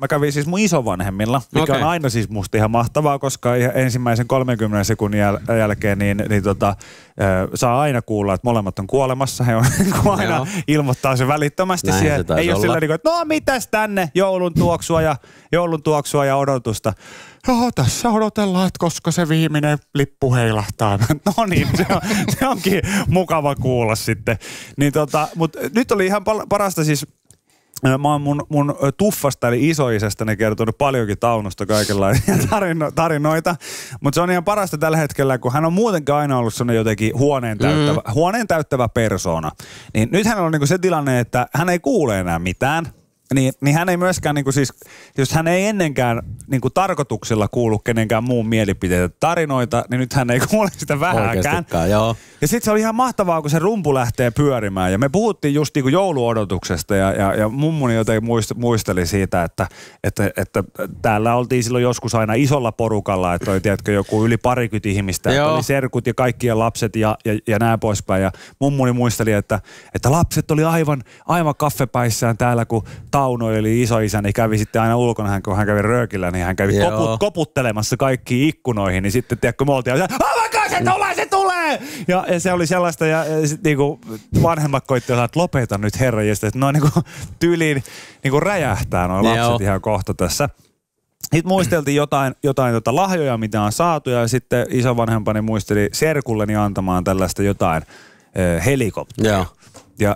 mä kävin siis mun isovanhemmilla, mikä on aina siis musta ihan mahtavaa, koska ensimmäisen 30 sekunnin jälkeen saa aina kuulla, että molemmat on kuolemassa. He on aina ilmoittaa se välittömästi siihen. Ei ole sillä että no mitäs tänne, joulun tuoksua ja odotusta. Joo, tässä odotellaan, että koska se viimeinen lippu heilahtaa. No niin, se onkin mukava kuulla sitten. Niin mutta nyt oli ihan parasta siis, mä oon mun tuffasta eli isoisästäni kertonut paljonkin Taunosta kaikenlaisia tarinoita, mutta se on ihan parasta tällä hetkellä, kun hän on muutenkin aina ollut sellainen jotenkin huoneen täyttävä persoona. Niin nyt hän on niinku se tilanne, että hän ei kuule enää mitään. Niin hän ei myöskään, niinku siis, jos hän ei ennenkään niinku tarkoituksella kuulu kenenkään muun mielipiteitä tarinoita, niin nyt hän ei kuule sitä vähääkään. Joo. Ja sitten se oli ihan mahtavaa, kun se rumpu lähtee pyörimään. Ja me puhuttiin just niinku jouluodotuksesta ja mummuni jotenkin muisteli siitä, että täällä oltiin silloin joskus aina isolla porukalla, että oli tiedätkö joku yli 20 ihmistä, että oli serkut ja kaikkien lapset ja näin poispäin. Ja mummuni muisteli, että lapset oli aivan kaffepäissään täällä, kun Tauno eli isoisä, niin kävi sitten aina ulkona, kun hän kävi röökillä, niin hän kävi koputtelemassa kaikkiin ikkunoihin, niin sitten tiedätkö, me oltiin se tulee! Ja se oli sellaista, ja sitten niinku vanhemmat koittivat, että lopeta nyt herra, ja sitten noin niinku tyyliin niinku räjähtää noin lapset ihan kohta tässä. Sitten muisteltiin jotain lahjoja, mitä on saatu, ja sitten isovanhempani muisteli serkulleni antamaan tällaista jotain helikopteria.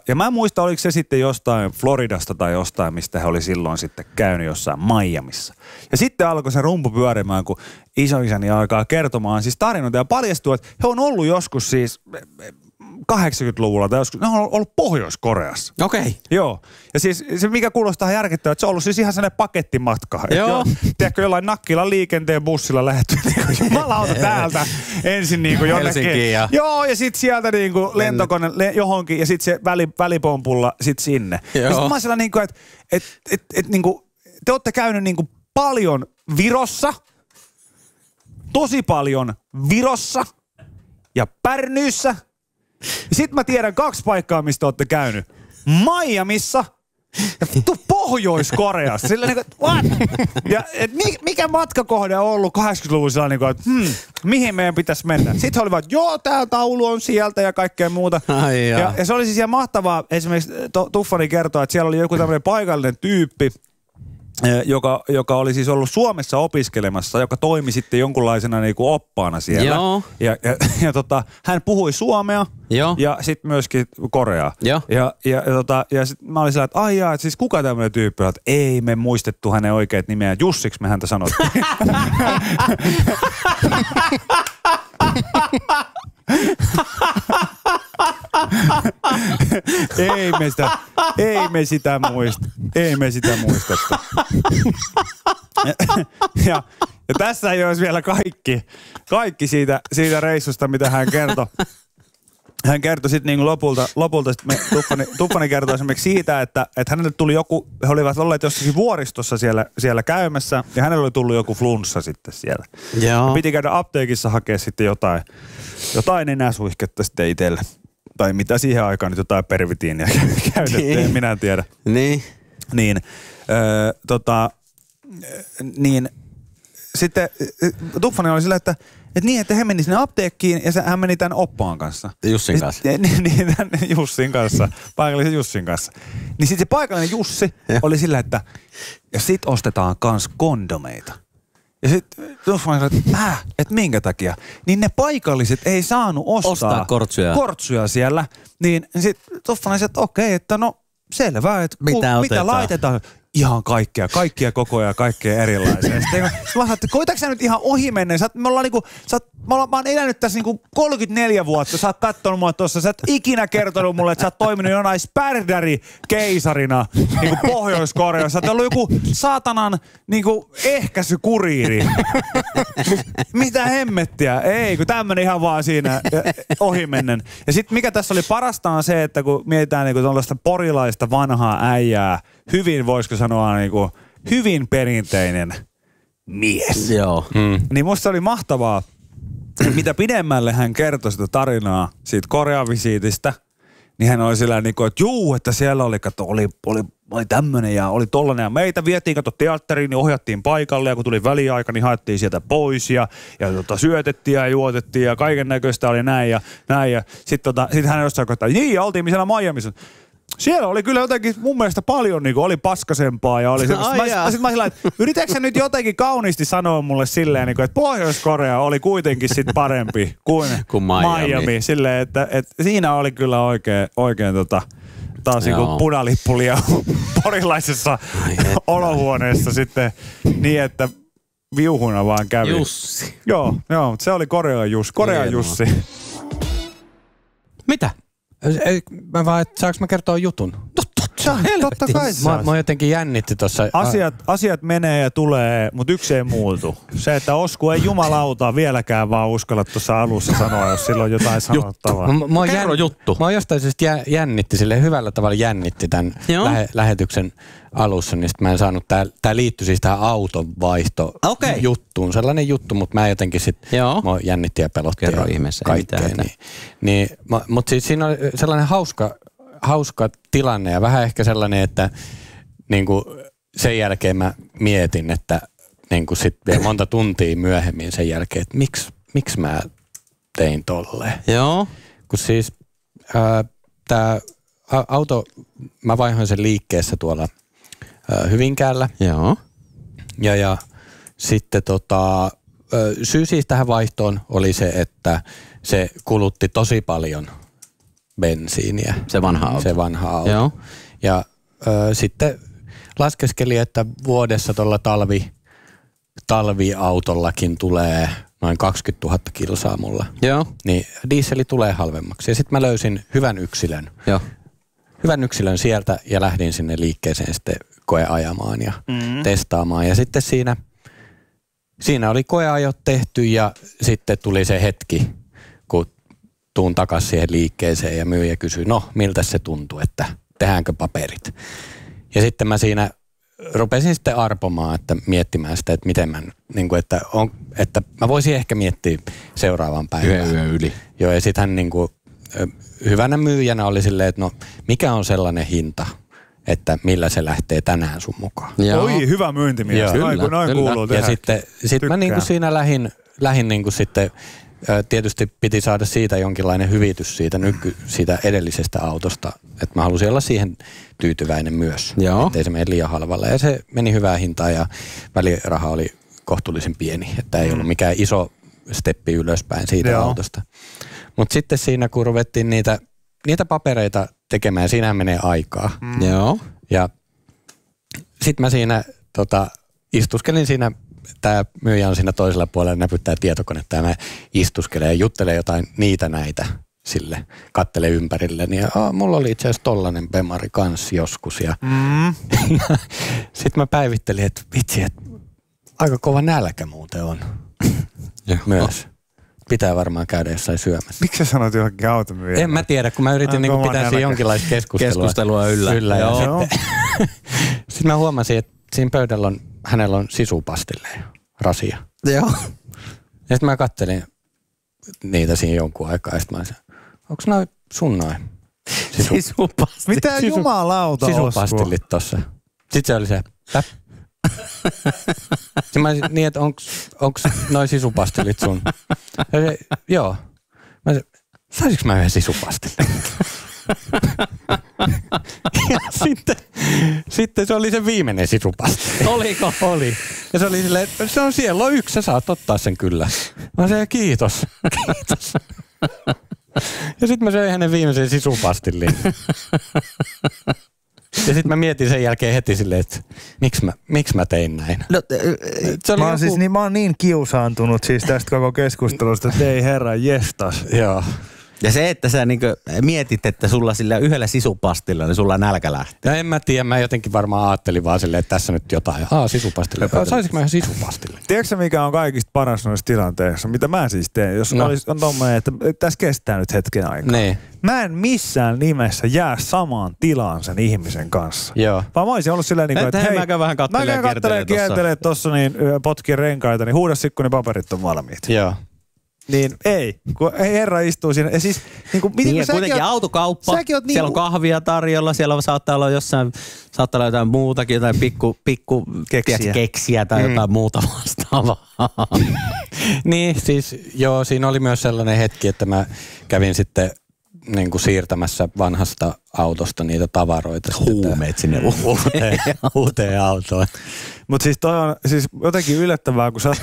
Ja mä en muista, oliko se sitten jostain Floridasta tai jostain, mistä he oli silloin sitten käynyt jossain Miamissa. Ja sitten alkoi se rumpu pyörimään, kun isoisäni alkaa kertomaan siis tarinoita ja paljastuu, että he on ollut joskus siis 80-luvulla tai joskus, ne on ollut Pohjois-Koreassa. Okei. Joo. Ja siis se, mikä kuulostaa järkettävää, että se on ollut siis ihan sellainen pakettimatka. Joo. Tiedätkö, jollain Nakkilan liikenteen bussilla lähdetty jumalauta täältä ensin niinku jonnekin. Joo, ja sitten sieltä niinku lentokone johonkin ja sitten se välipompulla sitten sinne. Ja sitten mä oon sellainen, niinku, että niinku, te olette käynyt niinku paljon Virossa, tosi paljon Virossa ja Pärnyyssä. Sitten mä tiedän 2 paikkaa, mistä olette käynyt. Miamissa ja Pohjois-Koreassa. Sillä niin kuin, what? Ja mikä matkakohde on ollut 80-luvun sillä niin kuin, että mihin meidän pitäisi mennä. Sitten he olivat, joo, tää taulu on sieltä ja kaikkea muuta. Ja se oli siis ihan mahtavaa. Esimerkiksi Tuffani kertoo, että siellä oli joku tämmöinen paikallinen tyyppi, joka oli siis ollut Suomessa opiskelemassa, joka toimi sitten jonkunlaisena niinku oppaana siellä. Joo. Ja hän puhui suomea ja sitten myöskin koreaa. Ja sitten mä olin sillä, että aijaa, että siis kuka tämmöinen tyyppi on, että ei me muistettu hänen oikeat nimeään. Jussiksi me häntä sanottiin. Ei me sitä muistettu. Ja tässä ei olisi vielä kaikki siitä reissusta, mitä hän kertoi. Hän kertoi sitten niinku lopulta Tuffani kertoi esimerkiksi siitä, että hänelle tuli joku, he olivat olleet jossakin vuoristossa siellä käymässä ja hänelle oli tullut joku flunssa sitten siellä. Ja piti käydä apteekissa hakea sitten jotain nenäsuihketta sitten itselle. Tai mitä siihen aikaan nyt jotain pervitiinia käytettiin, minä en tiedä. Niin sitten Tuffani oli sillä, että he meni sinne apteekkiin ja hän meni tämän oppaan kanssa. Jussin kanssa. Tämän Jussin kanssa, paikallisen Jussin kanssa. Niin sitten se paikallinen Jussi oli sillä, että ja sit ostetaan kans kondomeita. Ja sitten Tuffani sanoi, että minkä takia? Niin ne paikalliset ei saanut ostaa kortsuja siellä. Niin sitten Tuffani sanoi, että okei, että no selvä, että mitä laitetaan? Ihan kaikkia kokoja, kaikkea erilaisia. Sitten mä sanoin, että koitaks sä nyt ihan ohimennen? Mä oon elänyt tässä niinku 34 vuotta. Sä oot kattonut mua tossa. Sä et ikinä kertonut mulle, että sä oot toiminut jonain Spärdäri-keisarina niinku Pohjois-Koreassa. Sä oot ollut joku saatanan niinku ehkäisykuriiri. Mitä hemmettiä? Ei, kun tämmönen ihan vaan siinä ohimennen. Ja sit mikä tässä oli parasta on se, että kun mietitään niinku tollaista porilaista vanhaa äijää, hyvin, voisiko sanoa, niinku, hyvin perinteinen mies. Joo. Niin musta oli mahtavaa, mitä pidemmälle hän kertoi sitä tarinaa siitä Korean visiitistä, niin hän oli sillä niin kuin, että juu, että siellä oli oli tämmönen ja oli tollanen ja meitä vietiin teatteriin, niin ohjattiin paikalle ja kun tuli väliaika, niin haettiin sieltä pois ja syötettiin ja juotettiin ja kaiken näköistä oli näin ja sitten hän jossain kohtaa, niin ja oltiin siellä Miamiissa. Siellä oli kyllä jotenkin mun mielestä paljon niin oli paskasempaa ja oli semmoista. Sitten mä sillä että yritätkö sä nyt jotenkin kauniisti sanoa mulle silleen, niin kuin, että Pohjois-Korea oli kuitenkin sit parempi kuin Miami. Silleen, että siinä oli kyllä oikein taas niin kuin punalippulia porilaisessa olohuoneessa sitten niin, että viuhuna vaan kävi. Jussi. Joo, mutta se oli Korea Jussi. Mitä? Mä vaan, että saanko mä kertoa jutun? Totta kai Mä jotenkin jännitti tossa. Asiat menee ja tulee, mutta yksi ei muutu. Se, että Osku ei jumalauta vieläkään vaan uskalla tuossa alussa sanoa, jos sillä on jotain sanottavaa. Kerro juttu. Mä jostain syystä jännitti, silleen hyvällä tavalla jännitti tämän lähetyksen alussa, niin mä en saanut, tää liittyi siis tähän autonvaihto juttuun. Sellainen juttu, mutta mä jotenkin mä jännitti ja pelotti. Kerro ihmeessä. Kaikkeen. Mutta siis siinä oli sellainen hauska tilanne ja vähän ehkä sellainen, että niinku sen jälkeen mä mietin, että niinku sitten monta tuntia myöhemmin sen jälkeen, että miksi mä tein tolleen. Joo. Kun siis tää auto, mä vaihoin sen liikkeessä tuolla Hyvinkäällä. Joo. Ja sitten syy siis tähän vaihtoon oli se, että se kulutti tosi paljon bensiiniä. Se vanha auto. Joo. Ja sitten laskeskeli, että vuodessa tuolla talviautollakin tulee noin 20 000 kilsaa mulla. Joo. Niin dieseli tulee halvemmaksi. Ja sitten mä löysin hyvän yksilön. Joo. Hyvän yksilön sieltä ja lähdin sinne liikkeeseen sitten koeajamaan ja testaamaan. Ja sitten siinä oli koeajot tehty ja sitten tuli se hetki, kun tuun takaisin siihen liikkeeseen ja myyjä kysyi, no miltä se tuntuu, että tehdäänkö paperit. Ja sitten mä siinä rupesin sitten arpomaan, että miettimään sitä, että miten mä, niin kuin, että mä voisin ehkä miettiä seuraavan päivään. Yön yli. Joo, ja sitten hän niin kuin, hyvänä myyjänä oli silleen, että no mikä on sellainen hinta, että millä se lähtee tänään sun mukaan. Joo. Oi, hyvä myyntimies. Noin kuuluu tehdä. Ja sitten mä niin kuin siinä lähin niin kuin sitten, tietysti piti saada siitä jonkinlainen hyvitys siitä edellisestä autosta, että mä halusin olla siihen tyytyväinen myös, ettei se mene liian halvalla. Ja se meni hyvää hintaa ja väliraha oli kohtuullisen pieni, että ei ollut mikään iso steppi ylöspäin siitä autosta. Mutta sitten siinä, kun ruvettiin niitä papereita tekemään, siinähän menee aikaa. Joo. Ja sitten mä siinä istuskelin siinä, tämä myyjä on siinä toisella puolella, näpyttää tietokonetta ja mä istuskelen ja juttelen jotain näitä sille, kattele ympärilleni. Ja mulla oli itse asiassa tollanen Bemari kans joskus. Ja sitten mä päivittelin, että vitsi, että aika kova nälkä muuten on myös. Pitää varmaan käydä jossain syömässä. Miksi sä sanoit johonkin automyyjälle? En mä tiedä, kun mä yritin niinku pitää siinä jonkinlaista keskustelua yllä. Ja sitten mä huomasin, että siinä pöydällä hänellä on sisupastilleja, rasia. Joo. Ja sitten mä kattelin niitä siinä jonkun aikaa ja sitten mä sanoin, onko noi sun noin? Sisupastillit. Mitä jumalauta sisupastillit tossa. Sitten se oli se, Sitten mä niin, että onks noi sisupastillit sun? Joo. Mä sanoin, saisinko mä yhden sisupastillin? Ja sitten se oli se viimeinen sisupastilli. Oliko? Oli. Ja se oli silleen, että se on siellä on yksi, sä saat ottaa sen kyllä. Mä sanoin, kiitos. Ja sitten mä söin hänen viimeisen sisupastillin. Ja sitten mä mietin sen jälkeen heti silleen, että miksi mä tein näin. No, mä oon niin kiusaantunut siis tästä koko keskustelusta, että ei herra jestas. Joo. Ja se, että sä niinku mietit, että sulla sillä yhdellä sisupastilla, niin sulla nälkä lähtee. No en mä tiedä, mä jotenkin varmaan ajattelin vaan silleen, että tässä nyt jotain. Sisupastille. Saisinko mä ihan sisupastille? Tiedätkö mikä on kaikista paras noissa tilanteissa? Mitä mä siis teen? Jos on tommoinen, että tässä kestää nyt hetken aikaa. Niin. Mä en missään nimessä jää samaan tilaan sen ihmisen kanssa. Joo. Vaan mä olisin ollut silleen, että hei, mä käyn vähän kiertelee tossa niin potkin renkaita, niin huuda sikku, niin paperit on valmiit. Joo. Niin ei, kun herra istuu siinä. Ja siis, niin ja kuitenkin autokauppa, siellä on kahvia tarjolla, siellä saattaa olla jotain muutakin, jotain pikku keksiä tai jotain muuta vastaavaa. Niin, siis joo, siinä oli myös sellainen hetki, että mä kävin sitten niin kuin siirtämässä vanhasta autosta niitä tavaroita. Huumeet sinne uuteen autoon. Mutta siis toi on siis jotenkin yllättävää, kun sä oot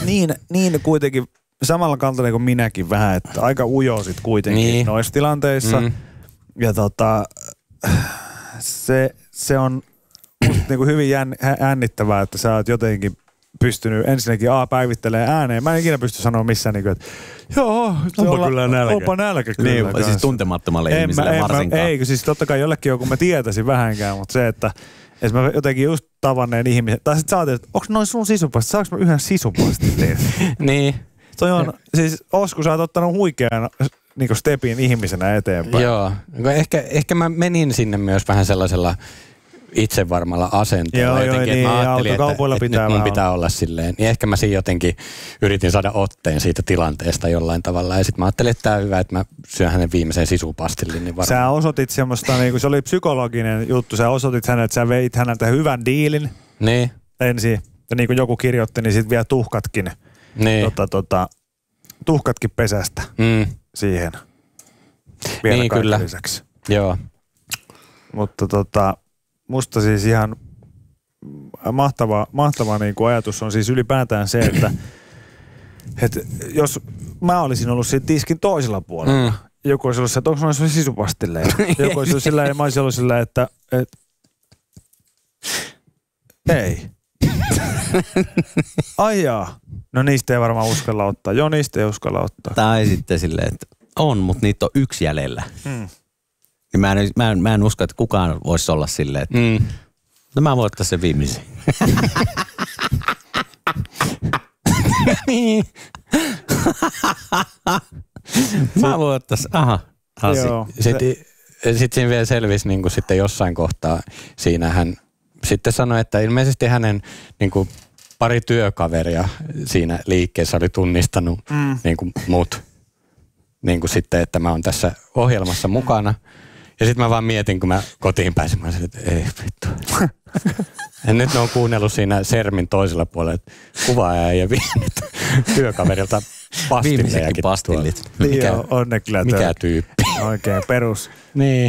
niin kuitenkin samalla kaltainen kuin minäkin vähän, että aika ujo sit kuitenkin niin noissa tilanteissa. Ja se on musta niinku hyvin jännittävää, että sä oot jotenkin pystynyt ensinnäkin päivittelemään ääneen. Mä en ikinä pysty sanoa missään niinku, että joo, onpa nälkä kyllä. Niin, kanssa. Siis tuntemattomalle ihmiselle varsinkaan. Ei, siis totta kai jollekin joku mä tietäisin vähänkään, mutta se, että mä jotenkin just tavanneen ihmisen, tai sit sä ajattelet, että onko noin sun sisupastit, saanko mä yhden sisupastin? Niin. Toi on, siis Osku, sä oot ottanut huikean niin stepin ihmisenä eteenpäin. Joo, ehkä mä menin sinne myös vähän sellaisella itsevarmalla asenteella. Joo, niin, mä ajattelin, että nyt mun pitää olla silleen. Niin ehkä mä siinä jotenkin yritin saada otteen siitä tilanteesta jollain tavalla. Ja sitten mä ajattelin, että tää on hyvä, että mä syön hänen viimeisen sisupastillin. Niin sä osoitit semmoista, niin kuin se oli psykologinen juttu, sä osoitit hänelle, että sä veit häneltä hyvän diilin. Niin. Ensin, ja niin kuin joku kirjoitti, niin sitten vielä tuhkatkin. Niin. Tuhkatkin pesästä siihen. Vielä niin kyllä. Lisäksi. Joo. Mutta musta siis ihan mahtava niin kuin ajatus on siis ylipäätään se, että jos mä olisin ollut siinä tiskin toisella puolella, joku olisi ollut se, että onko noissa sisupastille? Joku olisi ollut sillä ja mä olisin ollut sillä, että ei. Ai jaa. No niistä ei varmaan uskalla ottaa. Joo, niistä ei uskalla ottaa. Tai sitten silleen, että on, mutta niitä on yksi jäljellä. Niin mä en usko, että kukaan voisi olla silleen, että no mä voin ottaa sen viimeisen. Niin. Mä voin ottaa sen. Aha. Sitten siinä vielä selvisi niin kuin sitten jossain kohtaa. Siinä hän sitten sanoi, että ilmeisesti hänen niin kuin pari työkaveria siinä liikkeessä oli tunnistanut niin kuin mut. Niin kuin sitten, että mä oon tässä ohjelmassa mukana. Ja sitten mä vaan mietin, kun mä kotiin pääsin, mä sanoin, että ei vittu. Ja nyt ne on kuunnellut siinä sermin toisella puolella, että kuvaaja ei vienyt työkaverilta pastillejakin. Pastillit. Mikä tyyppi. Oikein perus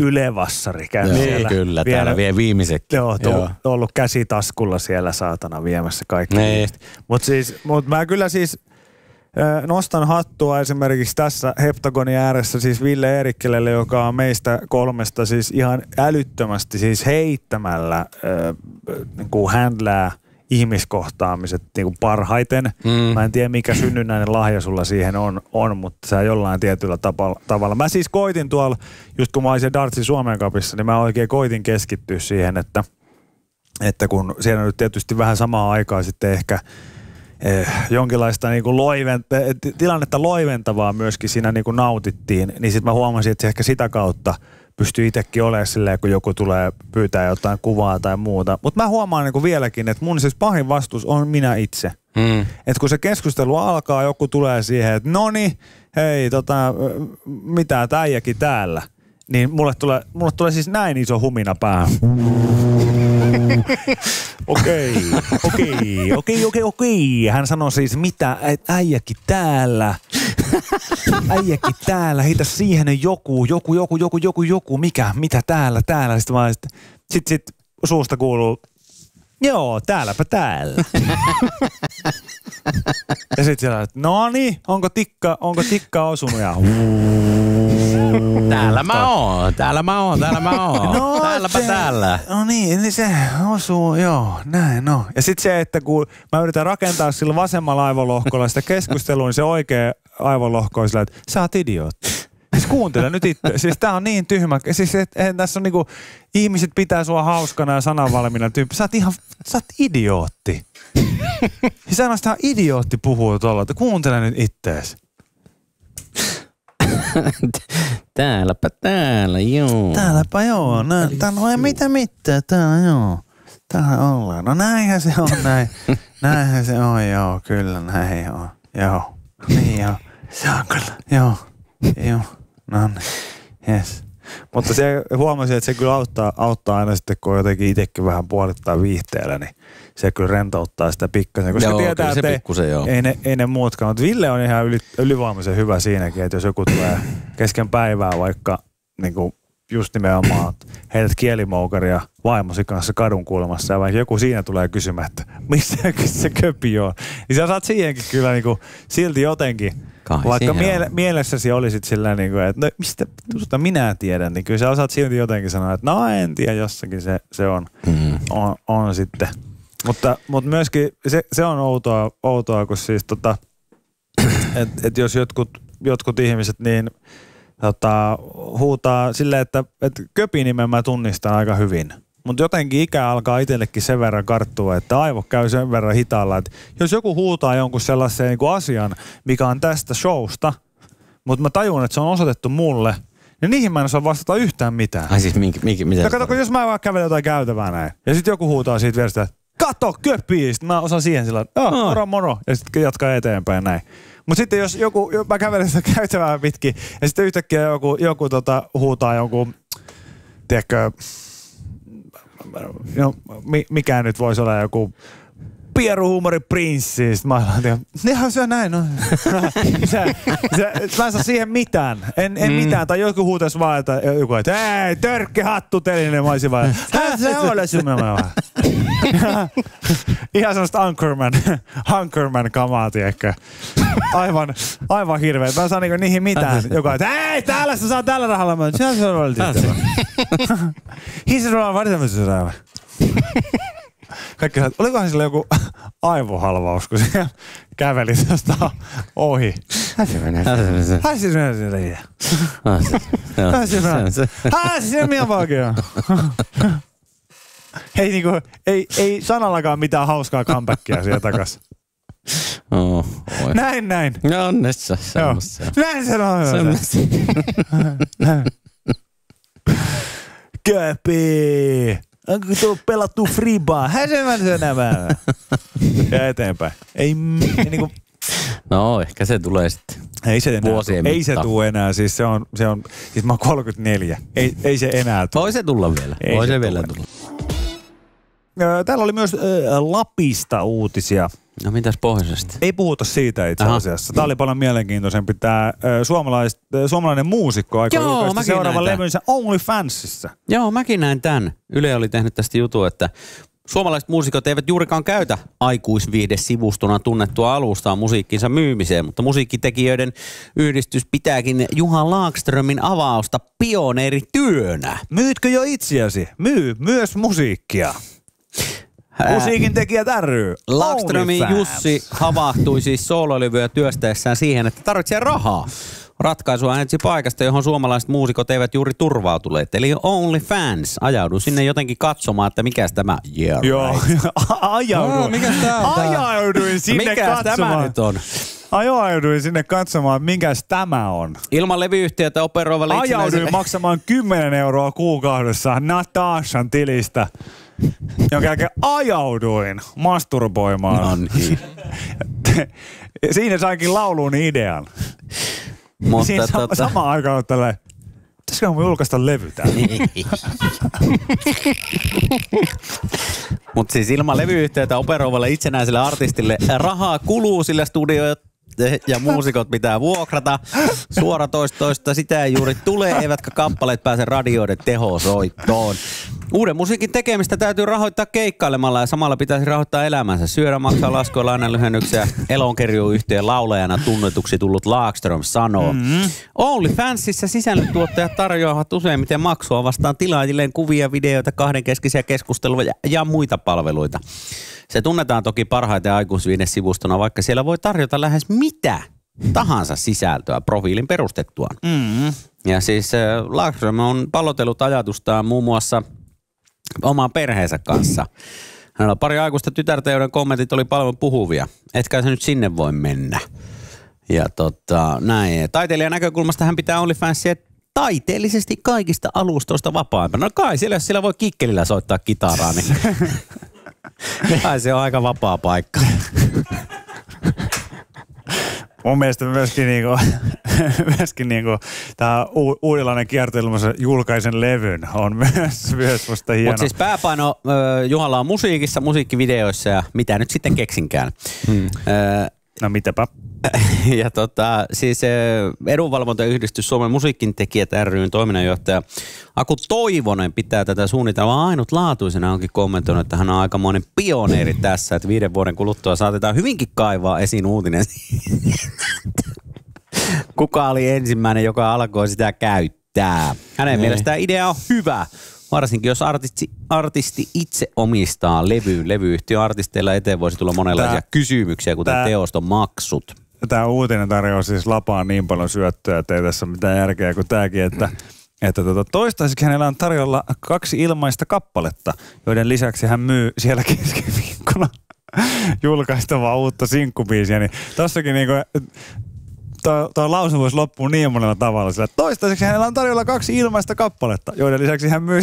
ylevassari käy siellä. Kyllä, täällä vie viimeisetkin. Joo, ollut käsitaskulla siellä saatana viemässä kaikki. Mutta mä kyllä siis nostan hattua esimerkiksi tässä heptagonin ääressä siis Ville Eerikkelelle, joka on meistä kolmesta siis ihan älyttömästi siis heittämällä niin handlää ihmiskohtaamiset niin kuin parhaiten. Mä en tiedä mikä synnynnäinen lahja sulla siihen on, mutta sä jollain tietyllä tavalla. Mä siis koitin tuolla, just kun mä olin Dartsin Suomen Cupissa, niin mä oikein koitin keskittyä siihen, että kun siellä nyt tietysti vähän samaan aikaan sitten ehkä jonkinlaista niin kuin tilannetta loiventavaa myöskin siinä niin kuin nautittiin, niin sitten mä huomasin, että ehkä sitä kautta pystyy itsekin olemaan silleen, kun joku tulee pyytää jotain kuvaa tai muuta. Mutta mä huomaan niin kuin vieläkin, että mun siis pahin vastuus on minä itse. Että kun se keskustelu alkaa, joku tulee siihen, että noni, hei, mitä äijäkin täällä, niin mulle tulee siis näin iso humina päähän. Okei. Hän sanoi siis, mitä, äijäkin täällä. Äijäkin täällä, heitä siihen joku, mitä täällä. Sitten suusta kuuluu, joo, täälläpä täällä. Ja sitten siellä, että noni, onko tikka osunut ja Täällä mä oon. No, täälläpä täällä. No niin se osuu, joo, näin no. Ja sitten se, että kun mä yritän rakentaa sillä vasemmalla aivolohkolla sitä keskustelua, niin se oikea aivolohko on sillä, että sä oot idiootti. Siis kuuntele nyt itse. Siis tää on niin tyhmä. Siis tässä on niinku, ihmiset pitää sua hauskana ja sananvalmiina tyyppi. Sä oot idiootti. Siis ainoastaan idiootti puhuu tuolla, että kuuntele nyt ittees. Täälläpä täällä, joo. Täälläpä joo. No ei mitään. Täällä joo. Täällä ollaan. No näinhän se on näin. Näinhän se on, joo. Kyllä näin joo. Joo. Niin joo. Se on kyllä, joo, no niin, jes. Mutta se huomasin, että se kyllä auttaa aina sitten, kun jotenkin itsekin vähän puolittaa viihteellä, niin se kyllä rentouttaa sitä pikkasen. Koska tietää, että ei ne muutkaan. Mutta Ville on ihan ylivoimaisen hyvä siinäkin, että jos joku tulee kesken päivää vaikka niin kuin just nimenomaan heidät kielimoukaria vaimosi kanssa kadun kulmassa ja vaikka joku siinä tulee kysymään, että missä se köpi on, niin sä saat siihenkin kyllä niin kuin silti jotenkin, vaikka mielessäsi olisit sillä niin kuin, että no, mistä minä tiedän, niin kyllä sä osaat silti jotenkin sanoa, että no en tiedä, jossakin se on sitten. Mutta myöskin se on outoa kun siis että jos jotkut ihmiset niin huutaa silleen, että köpinimen mä tunnistan aika hyvin. Mutta jotenkin ikä alkaa itsellekin sen verran karttua, että aivo käy sen verran hitaalla, että jos joku huutaa jonkun sellaisen niin kuin asian, mikä on tästä showsta, mutta mä tajun, että se on osoitettu mulle, niin niihin mä en osaa vastata yhtään mitään. Ai siis mitä? No kato, jos mä vaan kävelen jotain käytävää näin, ja sitten joku huutaa siitä vierestä, että kato köpii, sitten mä osaan siihen sillä moro, ja sitten jatkaa eteenpäin näin. Mutta sitten jos mä kävelen sitä käytävää pitkin, ja sitten yhtäkkiä joku huutaa jonkun, tiedätkö, no, mikä nyt voisi olla joku pieruhuumoriprinssi. Sitten mä ajattelin, se on näin. No. Mä en saa siihen mitään. En mitään. Tai joku huutaisi vaan, että joku, että ei, törkkihattu telinen. Mä olisin vaan, se ole semmoinen. Ihan semmoista Anchorman kamaa, tiedätkö. Aivan hirveä. Mä en saa niihin mitään. Joku, että ei, täällä sä saa tällä rahalla. Mä se on ollut tietysti. Hiisirollaan varsinkin räävä. Kaikki olikohan sillä joku aivohalvaus, kun se käveli tästä ohi. Ei sanallakaan mitään hauskaa comebackia siellä takas. Näin. No onnessa. Näin se on. Köpi! Onko tuo pelattu fribaa? Häsemänsenämää. Ja eteenpäin. Ei niinku. No, ehkä se tulee sitten. Ei se tule enää. Siis se on siis mä oon 34. Ei se enää tule. Voi se tulla vielä. Voi se vielä tulla. Täällä oli myös Lapista uutisia. No mitäs pohjoisesta? Ei puhuta siitä itse asiassa. Tää oli paljon mielenkiintoisempi. Tää suomalainen muusikko aikoo julkaista seuraavan levynsä OnlyFansissa. Joo, mäkin näin tän. Yle oli tehnyt tästä jutun, että suomalaiset muusikot eivät juurikaan käytä aikuisviihdesivustona tunnettua alustaa musiikkinsa myymiseen, mutta musiikkitekijöiden yhdistys pitääkin Juha Laakströmin avausta pioneerityönä. Myytkö jo itseäsi? Myy myös musiikkia. Musiikin tekijät ry. Laakströmin Jussi havahtui siis soololevyä työstäessään siihen, että tarvitsee rahaa. Ratkaisua hän etsi paikasta, johon suomalaiset muusikot eivät juuri turvautuneet. Eli OnlyFans. Ajauduin sinne jotenkin katsomaan, että mikäs tämä... Yeah, joo, right. Ajauduin sinne mikäs katsomaan. Tämä nyt on? Ajauduin sinne katsomaan, minkäs tämä on. Ilman levyyhtiötä operoivalla Ajauduin maksamaan 10 euroa kuukaudessa Natashan tilistä, jonka jälkeen ajauduin masturboimaan. No niin. Siinä sainkin lauluun idean. Mutta siinä samaan aikaan on tälleen, pitäisikö mun julkaista levy täällä? Mutta siis ilman levyyhtiötä operoivalle itsenäiselle artistille rahaa kuluu, sillä studioja ja muusikot pitää vuokrata. Suoratoistoista sitä ei juuri tule, eivätkä kappaleet pääse radioiden tehosoittoon. Uuden musiikin tekemistä täytyy rahoittaa keikkailemalla ja samalla pitäisi rahoittaa elämänsä. Syödä, maksaa laskuja, lainanlyhennyksiä. Elonkerjuyhtiön laulajana tunnetuksi tullut Laakström sanoo. OnlyFansissa sisällöntuottajat tarjoavat useimmiten maksua vastaan tilaajilleen kuvia, videoita, kahdenkeskisiä keskusteluja ja muita palveluita. Se tunnetaan toki parhaiten aikuisviihdesivustona, vaikka siellä voi tarjota lähes mitä tahansa sisältöä profiilin perustettuaan. Ja siis Laakström on pallotellut ajatustaan muun muassa oman perheensä kanssa. Hänellä on pari aikuista tytärtä, joiden kommentit oli paljon puhuvia. Etkä se nyt sinne voi mennä. Ja näin. Taiteilijan näkökulmasta hän pitää OnlyFansia taiteellisesti kaikista alustoista vapaampana. No kai siellä voi kikkelillä soittaa kitaraa, niin kai se on aika vapaa paikka. mun mielestä myöskin tämä uudenlainen kiertoilmassa julkaisen levyn on myös musta hieno. Mutta siis pääpaino Juhalla on musiikissa, musiikkivideoissa ja mitä nyt sitten keksinkään. No mitäpä. Ja siis edunvalvontayhdistys Suomen musiikintekijät ry:n toiminnanjohtaja Aku Toivonen pitää tätä suunnitelmaa ainutlaatuisena. Onkin kommentoinut, että hän on aikamoinen pioneeri tässä, että 5 vuoden kuluttua saatetaan hyvinkin kaivaa esiin uutinen. Kuka oli ensimmäinen, joka alkoi sitä käyttää? Hänen mielestään idea on hyvä. Varsinkin jos artisti itse omistaa levyyn. Levyyhtiön artisteilla eteen voisi tulla monenlaisia kysymyksiä, kuten teoston maksut. Tämä uutinen tarjoaa siis Lapaan niin paljon syöttöä, että ei tässä ole mitään järkeä kuin tämäkin, että toistaiseksi hänellä on tarjolla 2 ilmaista kappaletta, joiden lisäksi hän myy siellä keskiviikkona julkaistavaa uutta sinkkubiisiä. Niin tossakin niinku tuo lause voisi loppua niin monella tavalla. Sillä toistaiseksi hänellä on tarjolla 2 ilmaista kappaletta, joiden lisäksi hän myy...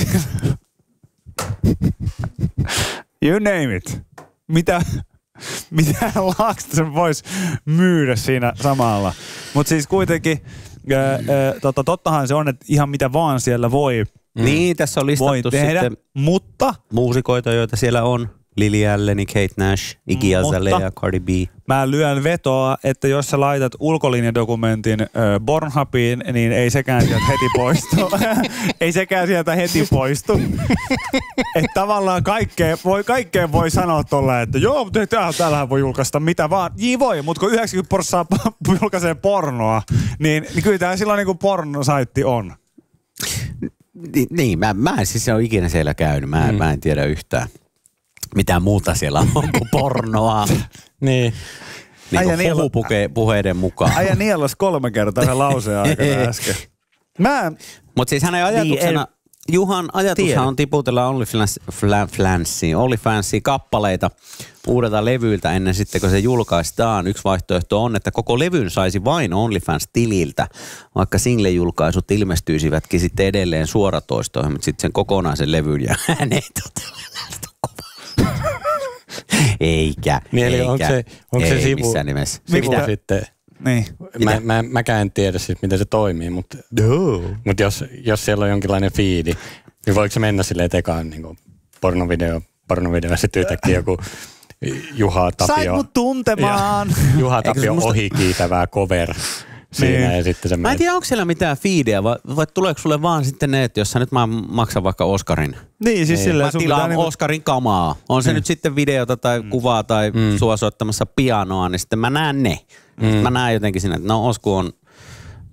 You name it. Mitä Laaksonen voisi myydä siinä samalla. Mutta siis kuitenkin, tottahan se on, että ihan mitä vaan siellä voi Niin, tässä on listattu tehdä, sitten mutta muusikoita, joita siellä on. Lily Allen, Kate Nash, Iggy Azalea, Cardi B. Mä lyön vetoa, että jos sä laitat ulkolinjadokumentin Pornhubiin, niin ei sekään sieltä heti poistu. Ei sekään sieltä heti poistu. Että tavallaan kaikkeen voi sanoa tolla, että joo, mutta täällähän voi julkaista mitä vaan. Voi, mutta kun 90% julkaisee pornoa, niin kyllä tää silloin niinku pornosaitti on. Niin, mä en siis ole ikinä siellä käynyt. Mä en tiedä yhtään. Mitä muuta siellä on kuin pornoa. Niin. Niin kuin puheiden mukaan. Äijä nielos 3 kertaa sen lauseen aikana äsken. Mutta siis hänen ajatuksena, Juhan ajatushan on tiputella OnlyFansiin kappaleita uudelta levyiltä ennen sitten, kun se julkaistaan. Yksi vaihtoehto on, että koko levyn saisi vain OnlyFans-tililtä, vaikka single-julkaisut ilmestyisivätkin sitten edelleen suoratoistoihin, mutta sitten sen kokonaisen levyn ja hän ei Eikä. Niin, eli onko se sivu, missään nimessä. sivu sitten? Niin. Mäkään en tiedä siis, miten se toimii, mutta jos siellä on jonkinlainen fiidi, niin voiko se mennä silleen tekaan niin pornovideo ja sitten yhtäkkiä joku Juha Tapio. Sait mut tuntemaan. Juha Tapio ohikiitävää cover siinä ja sitten se Mä en tiedä, onko siellä mitään fiideä vai tuleeko sulle vaan sitten ne, että jos sä nyt mä maksan vaikka Oscarin. Niin, siis silleen mä tilaan Oscarin kamaa. On se nyt sitten videota tai kuvaa tai sua soittamassa pianoa, niin sitten mä näen ne. Mä näen jotenkin siinä, että no Osku on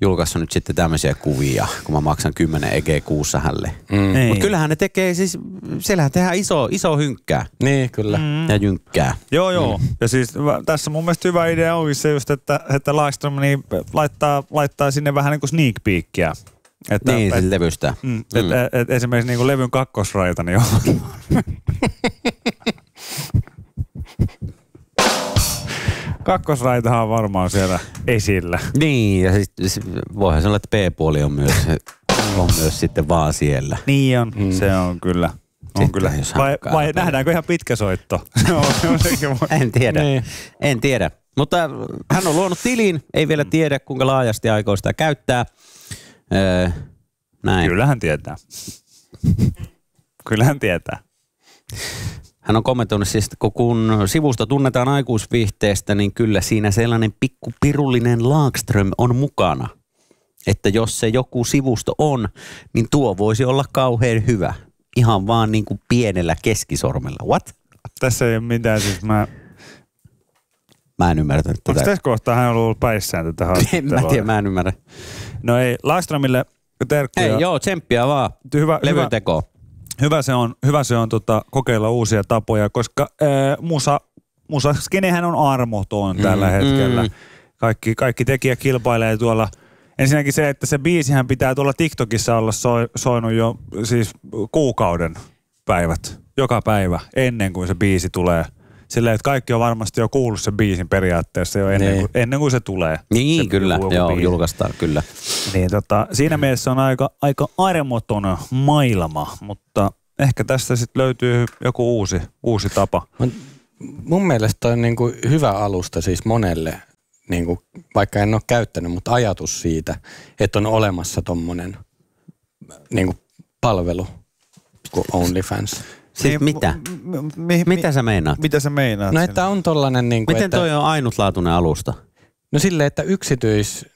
julkaissut nyt sitten tämmöisiä kuvia, kun mä maksan 10 EG kuussa hälle. Mutta kyllähän ne tekee siis, siellähän tehdään iso hynkkää. Niin, kyllä. Ja jynkkää. Joo. Ja siis tässä mun mielestä hyvä idea onkin se just, että Laakström niin laittaa sinne vähän niin kuin sneak peekkiä. Niin, levystä. Esimerkiksi niin kuin levyn kakkosraita, niin on. Kakkosraitahan on varmaan siellä esillä. Niin, ja siis voihan sanoa, että B-puoli on myös sitten vaan siellä. Niin on, se on kyllä. On kyllä. Vai nähdäänkö ihan pitkä soitto? En tiedä. Mutta hän on luonut tilin, ei vielä tiedä kuinka laajasti aikoo sitä käyttää. Näin. Kyllähän tietää. Hän on kommentoinut siis, että kun sivusta tunnetaan aikuisviihteestä, niin kyllä siinä sellainen pikkupirullinen Laakström on mukana. Että jos se joku sivusto on, niin tuo voisi olla kauhean hyvä. Ihan vaan niin kuin pienellä keskisormella. What? Tässä ei ole mitään, siis mä en ymmärtänyt tätä. Onko tässä kohtaa hän on ollut päissään tätä haastattelua? Mä tiedän, mä en ymmärrä. No ei, Laakströmille terkkuja. Ei, joo, tsemppiä vaan. Levytekoon. Hyvä se on kokeilla uusia tapoja, koska musaskenehän on armoton tällä hetkellä. Kaikki tekijä kilpailee tuolla. Ensinnäkin se, että se biisihän pitää tuolla TikTokissa olla soinut jo siis kuukauden päivät. Joka päivä ennen kuin se biisi tulee. Silleen, että kaikki on varmasti jo kuullut sen biisin periaatteessa jo ennen kuin se tulee. Niin, se kyllä. Joo, biisi. Julkaistaan, kyllä. Niin, siinä mielessä on aika armoton maailma, mutta ehkä tästä sitten löytyy joku uusi tapa. Mun mielestä on niin kuin hyvä alusta siis monelle niin kuin, vaikka en ole käyttänyt, mutta ajatus siitä, että on olemassa tommonen niin kuin palvelu kuin OnlyFans. Siis mitä? Mitä sä meinaat? Mitä sä meinaat? No että on tollanen niin kuin, miten toi on ainutlaatuinen alusta? No silleen, että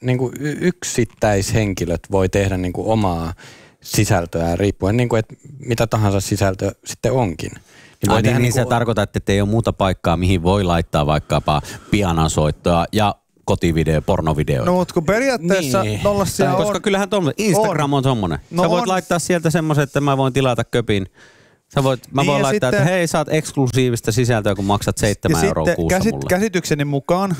niin kuin yksittäishenkilöt voi tehdä niin kuin omaa sisältöä riippuen, niin kuin, että mitä tahansa sisältö sitten onkin. Niin se tarkoittaa, että ei ole muuta paikkaa, mihin voi laittaa vaikkapa pianansoittoa ja kotivideo, pornovideoita. No mutta kun periaatteessa tollasia on. Koska kyllähän Instagram on tommonen. No sä voit laittaa sieltä semmoisen, että mä voin tilata köpin. Mä voin laittaa, että hei, saat eksklusiivista sisältöä, kun maksat 7 € kuussa mulle. Käsitykseni mukaan.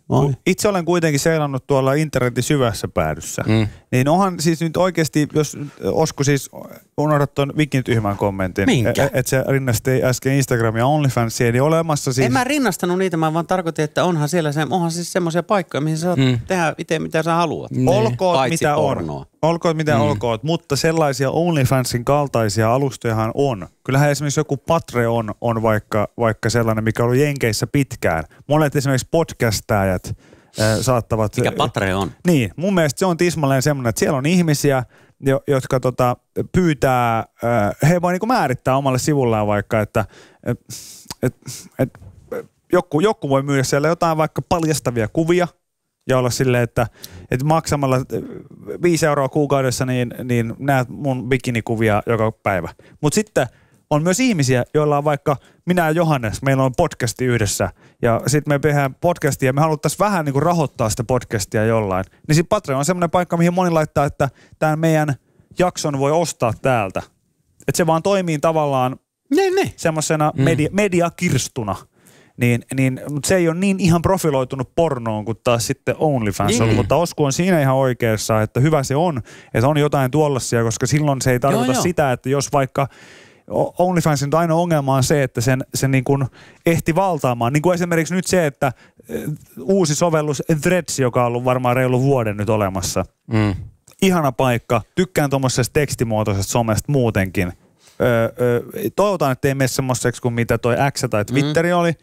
Voi. Itse olen kuitenkin seilannut tuolla internetin syvässä päädyssä. Niin onhan siis nyt oikeasti, jos Osku siis unohdat tuon Vikin-tyhmän kommentin. Minkä? Että se rinnasti äsken Instagramia OnlyFansia, niin olemassa siis. En mä rinnastanut niitä, mä vaan tarkoitin, että onhan siellä onhan siis semmoisia paikkoja, mihin sä saat tehdä itse mitä sä haluat. Olkoot mitä on. Olkoot mitä olkoot, mutta sellaisia OnlyFansin kaltaisia alustojahan on. Kyllähän esimerkiksi joku Patreon on vaikka sellainen, mikä on ollut Jenkeissä pitkään. Monet esimerkiksi podcastajat saattavat. Mikä Patreon? Niin, mun mielestä se on tismalleen semmoinen, että siellä on ihmisiä, jotka pyytää, he voi niinku määrittää omalle sivullaan vaikka, että joku voi myydä siellä jotain vaikka paljastavia kuvia ja olla silleen, että maksamalla 5 € kuukaudessa niin näet mun bikinikuvia joka päivä. Mutta sitten on myös ihmisiä, joilla on vaikka minä ja Johannes, meillä on podcasti yhdessä ja sitten me tehdään podcastia ja me haluttaisiin vähän niin kuin rahoittaa sitä podcastia jollain. Niin sitten Patreon on semmoinen paikka, mihin moni laittaa, että tämän meidän jakson voi ostaa täältä. Että se vaan toimii tavallaan semmoisena mediakirstuna. Mutta se ei ole niin ihan profiloitunut pornoon kuin taas sitten OnlyFans on. Mutta Osku on siinä ihan oikeassa, että hyvä se on, että on jotain tuollaisia, koska silloin se ei tarkoita sitä, että jos vaikka OnlyFansin ainoa ongelma on se, että sen niin kuin ehti valtaamaan. Niin kuin esimerkiksi nyt se, että uusi sovellus Threads, joka on ollut varmaan reilu vuoden nyt olemassa. Ihana paikka. Tykkään tuommoisesta tekstimuotoisesta somesta muutenkin. Toivotaan, että ei mene semmoiseksi kuin mitä toi X tai Twitteri oli.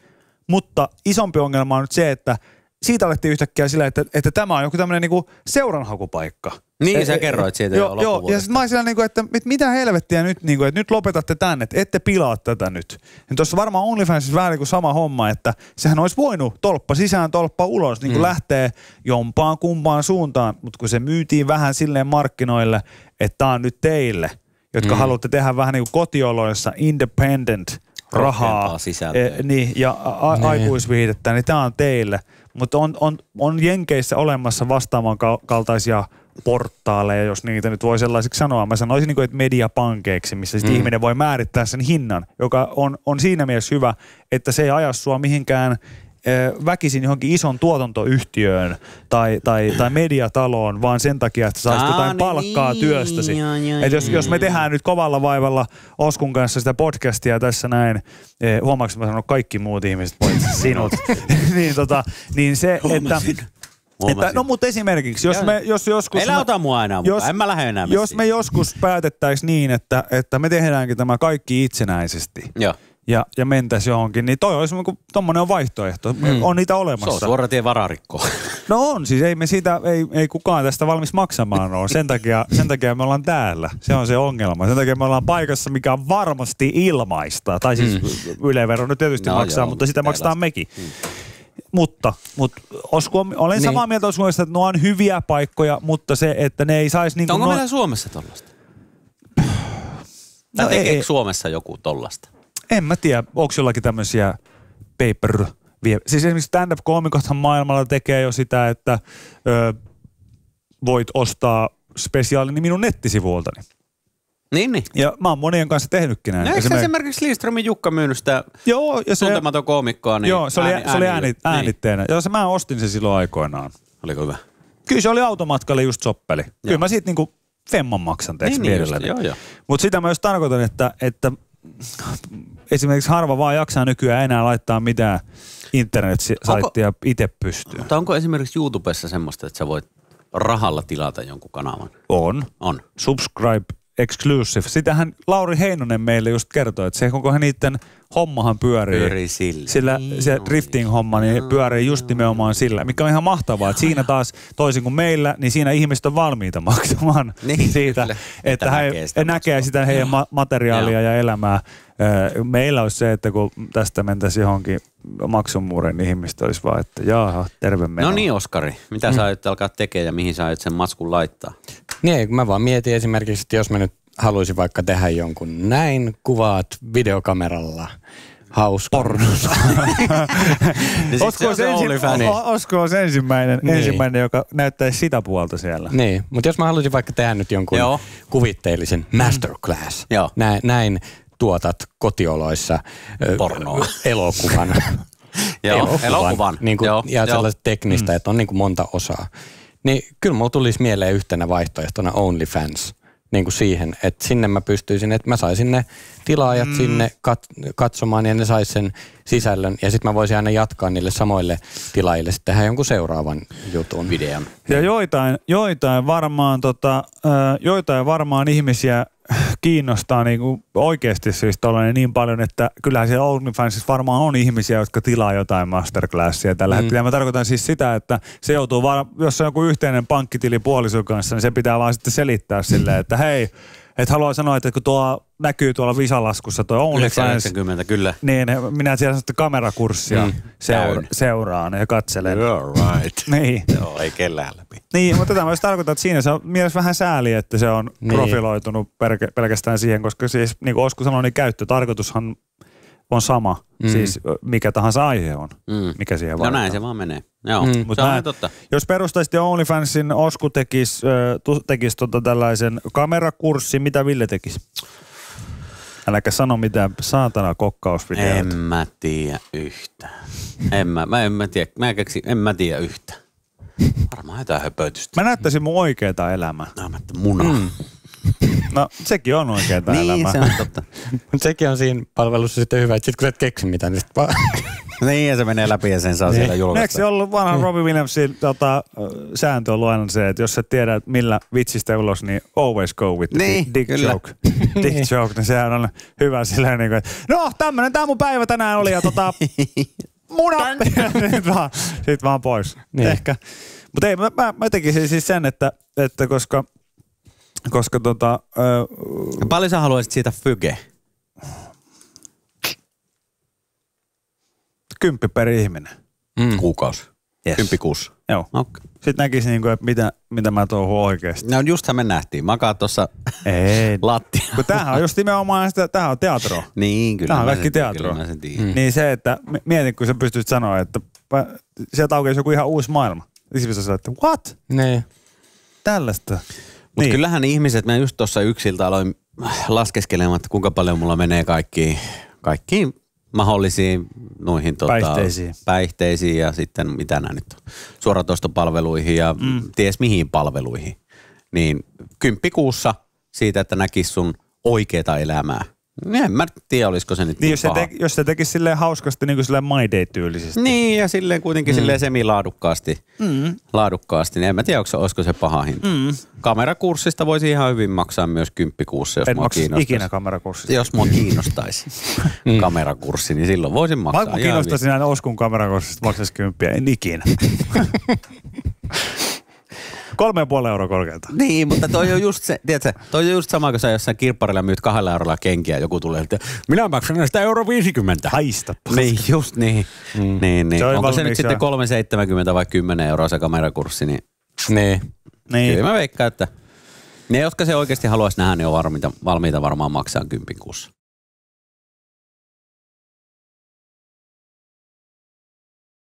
Mutta isompi ongelma on nyt se, että siitä alettiin yhtäkkiä sillä, että tämä on joku tämmöinen niinku seuranhakupaikka. Niin, sä kerroit siitä jo loppuvuodesta. Ja sitten mä oon sillä niinku, että mitä helvettiä nyt, niinku, että nyt lopetatte tänne, että ette pilaa tätä nyt. Ja tuossa varmaan OnlyFansissa vähän niin kuin sama homma, että sehän olisi voinut tolppa sisään, tolppa ulos, niin kuin lähtee jompaan kumpaan suuntaan, mutta kun se myytiin vähän silleen markkinoille, että tää on nyt teille, jotka haluatte tehdä vähän niin kuin kotioloissa independent rahaa ja aikuisviihdettä, niin tämä on teille. Mutta on Jenkeissä olemassa vastaavan kaltaisia portaaleja, jos niitä nyt voi sellaisiksi sanoa. Mä sanoisin, että mediapankeiksi, missä sitten ihminen voi määrittää sen hinnan, joka on siinä mielessä hyvä, että se ei aja sua mihinkään väkisin johonkin ison tuotantoyhtiöön tai mediataloon, vaan sen takia, että saisit jotain palkkaa työstäsi. Että jos me tehdään nyt kovalla vaivalla Oskun kanssa sitä podcastia tässä näin, huomaatko, että mä sanon kaikki muut ihmiset, paitsi sinut, niin se, että no mutta esimerkiksi, jos joskus. Älä ota mua aina, en mä lähde enää. Jos me joskus päätettäisiin niin, että me tehdäänkin tämä kaikki itsenäisesti. Joo. Ja mentäisi johonkin, niin toi olisi tommonen on vaihtoehto. On niitä olemassa. Se on suora tie vararikkoon. No on, siis ei me siitä, ei kukaan tästä valmis maksamaan ole. Sen takia me ollaan täällä. Se on se ongelma. Sen takia me ollaan paikassa, mikä on varmasti ilmaista. Tai siis Yle-vero nyt tietysti maksaa, mutta sitä maksetaan mekin. Mutta Osku, olen samaa mieltä Oskun, että nuo on hyviä paikkoja, mutta se, että ne ei saisi niin kuin. Onko meillä Suomessa tollasta? Tai tekeekö Suomessa joku tollasta? En mä tiedä, onko jollakin tämmöisiä siis esimerkiksi stand-up-koomikothan maailmalla tekee jo sitä, että voit ostaa spesiaalini minun nettisivuiltani. Niin. Ja mä oon monien kanssa tehnytkin näin. Eikö esimerkiksi Lidströmin Jukka myynyt sitä tuntematon koomikkoa? Niin joo, se oli äänitteenä. Niin. Ja mä ostin sen silloin aikoinaan. Oliko hyvä? Kyllä se oli automatkalle just soppeli. Joo. Kyllä mä siitä niinku femman maksan teeksi mielelläni. Mutta sitä mä just tarkoitan, että esimerkiksi harva vaan jaksaa nykyään enää laittaa mitään internet-saittia itse pystyyn. Mutta onko esimerkiksi YouTubessa semmoista, että sä voit rahalla tilata jonkun kanavan? On. Subscribe exclusive. Sitähän Lauri Heinonen meille just kertoi, että se koko niiden hommahan pyörii sillä se drifting-homma niin pyörii just nimenomaan sillä, mikä on ihan mahtavaa. Että siinä taas, toisin kuin meillä, niin siinä ihmiset on valmiita maksamaan siitä, että he näkee sitä heidän materiaalia ja elämää. Meillä olisi se, että kun tästä mentäisiin johonkin maksumuuren, niin ihmiset olisi vaan, että jaha, terve meno. No niin, Oskari, mitä sä aiot alkaa tekemään ja mihin sä aiot sen matskun laittaa? Niin, mä vaan mietin esimerkiksi, että jos mä nyt haluaisin vaikka tehdä jonkun näin, kuvaat videokameralla hauska. Pornossa. Olisiko se ensimmäinen, joka näyttäisi sitä puolta siellä? Niin, mutta jos mä haluaisin vaikka tehdä nyt jonkun kuvitteellisen masterclass, näin tuotat kotioloissa elokuvan. Elokuvan. Niin kuin, ja sellaista teknistä, että on niin kuin monta osaa. Niin kyllä mulla tulisi mieleen yhtenä vaihtoehtona OnlyFans. Niin kuin siihen, että sinne mä pystyisin, että mä saisin ne tilaajat sinne katsomaan ja ne sais sen sisällön. Ja sitten mä voisin aina jatkaa niille samoille tilaajille sitten tehdä jonkun seuraavan jutun. Videon. Ja joitain varmaan ihmisiä kiinnostaa niinku oikeasti siis tollainen niin paljon, että kyllähän siellä OnlyFansissa varmaan on ihmisiä, jotka tilaa jotain masterclassia tällä hetkellä. Mä tarkoitan siis sitä, että se joutuu vaan, jos on joku yhteinen pankkitili puolison kanssa, niin se pitää vaan sitten selittää silleen, että hei, että haluan sanoa, että kun tuo näkyy tuolla Visalaskussa tuo OnlyFans, 90, kyllä. Niin minä siellä sitten kamerakurssia seuraan ja katselen. You're right. Niin. Joo, ei kellään läpi. Niin, mutta tätä myös tarkoittaa, että siinä se on mielessä vähän sääli, että se on profiloitunut pelkästään siihen, koska siis niin kuin Osku sanoi, niin käyttötarkoitushan on sama, siis mikä tahansa aihe on, mikä siihen vaikuttaa. No näin se vaan menee. Joo, mutta se on totta. Jos perustaisit OnlyFansin, Osku tekisi tällaisen kamerakurssin, mitä Ville tekisi? Äläkä sano mitään saatana kokkausvideoita. En mä tiedä yhtään. En mä tiedä yhtään. Varmaan jotain höpötystä. Mä näyttäisin mun oikeeta elämää. Munaa. No, sekin on oikeeta elämää. Niin, se on totta. Mutta sekin on siinä palvelussa sitten hyvä, että sit kun sä et keksi mitään, niin sit vaan... Niin, ja se menee läpi ja sen saa siellä julkaista. Eikö se ollut vanha Robbie Williamsin sääntö ollut aina se, että jos et tiedä, että millä vitsistä ulos, niin always go with the dick joke. Dick joke, niin sehän on hyvä silleen niin kuin, että no, tää mun päivä tänään oli ja muna! Sitten vaan pois. Niin. Ehkä. Mutta ei, mä tekisin siis sen, että koska paljon sä haluaisit siitä fyge? 10 per ihminen. Kuukausi. Yes. 10 kuussa. Joo. Okay. Sitten näkisin, niinku, että mitä mä touhun oikeasti. No justhan me nähtiin. Makaa tuossa lattialla. Tämähän on just nimenomaan sitä, tämähän on teatroa. Niin, kyllä. Tämähän on kaikki teatroa. Niin se, että mietin, kun sä pystyt sanoa, että sieltä aukeisi joku ihan uusi maailma. Ihmiset sanoo, että what? Niin. Tällaista. Mutta kyllähän ihmiset, mä just tuossa yksiltä aloin laskeskelemaan, että kuinka paljon mulla menee kaikkiin mahdollisiin noihin päihteisiin ja sitten mitä nämä nyt on, suoratoistopalveluihin ja ties mihin palveluihin. Niin 10 kuussa siitä, että näkisi sun oikeeta elämää. Niin en mä tiedä, olisiko se nyt niin paha. Jos se tekisi silleen hauskasti, niin kuin silleen My Day-tyylisesti. Niin, ja silleen kuitenkin silleen semilaadukkaasti. Laadukkaasti, niin en mä tiedä, olisiko se paha hinta. Kamerakurssista voisi ihan hyvin maksaa myös 10 kuussa, jos mua kiinnostaisi. Ikinä kamerakurssista. Jos mua kiinnostaisi kamerakurssi, niin silloin voisin maksaa. Vaikka kiinnostaisin aina Oskun kamerakurssista, maksaisi 10, en ikinä. 3,5 euroa korkealta. Niin, mutta toi on just se, tiedätkö, toi on just sama, kun sä jossain kirpparilla myyt 2 eurolla kenkiä, joku tulee, että minä maksan näistä €1,50. Haistapa. Niin, just niin. Niin. Onko se nyt sitten 3,70 vai 10 euroa se kamerakurssi, niin. Kyllä mä veikkaan, että ne, jotka se oikeasti haluaisi nähdä, niin on valmiita varmaan maksaa 10 kuussa.